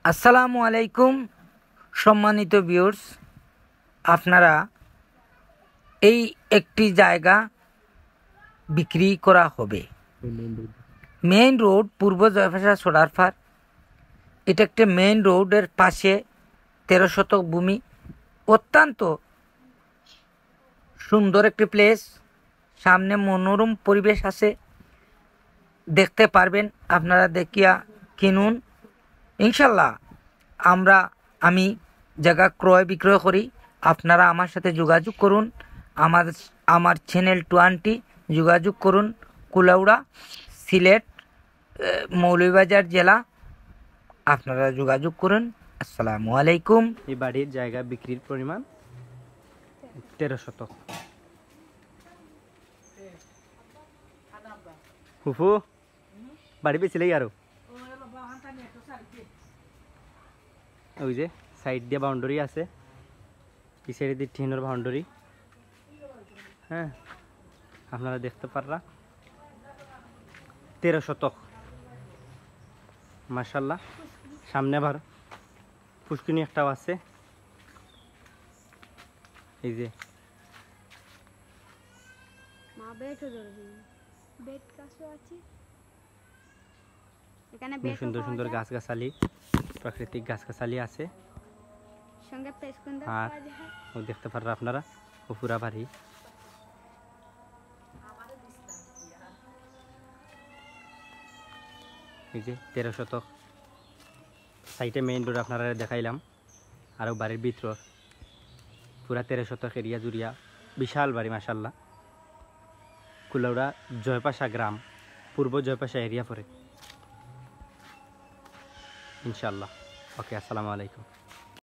আসসালামু আলাইকুম সম্মানিত ভিউয়ার্স, আপনারা এই একটি জায়গা বিক্রি করা হবে। মেইন রোড পূর্ব জয়ফাশা সোডারফার। এটা একটা মেইন রোডের পাশে 13 শতক ভূমি, অত্যন্ত সুন্দর একটি প্লেস। সামনে মনোরম পরিবেশ আছে, দেখতে পারবেন। আপনারা দেখিয়া কিনুন ইনশাল্লাহ। আমি জায়গা ক্রয় বিক্রয় করি। আপনারা আমার সাথে যোগাযোগ করুন। আমার চ্যানেল 20 যোগাযোগ করুন। কুলাউড়া, সিলেট, মৌলভীবাজার জেলা। আপনারা যোগাযোগ করুন। আসসালামু আলাইকুম। এই বাড়ির জায়গা বিক্রির পরিমাণ 13 শতক। ফুফু বাড়ি বেচিলেই আরো ওই যে সাইড দিয়ে বাউন্ডারি আছে, এই সাইডে দিয়ে টিনের বাউন্ডারি। হ্যাঁ, আপনারা দেখতে পাররা 13 শতক মাশাআল্লাহ। সামনে আবার পুষ্কিনি একটাও আছে। এই যে সুন্দর সুন্দর গাছগাছালি, প্রাকৃতিক গাছগাছালি আছে। আর দেখতে পারবেন আপনারা পুরা বাড়ি। এই যে 13 শতক সাইটে মেইন রোড আপনারা দেখাইলাম। আর বাড়ির ভিতর পুরা 13 শতক এরিয়া জুড়িয়া বিশাল বাড়ি মাশাআল্লাহ। কুলাউড়া জয়পাশা গ্রাম, পূর্ব জয়পাশা এরিয়া পরে ইনশাআল্লাহ। ওকে, আসসালামু আলাইকুম।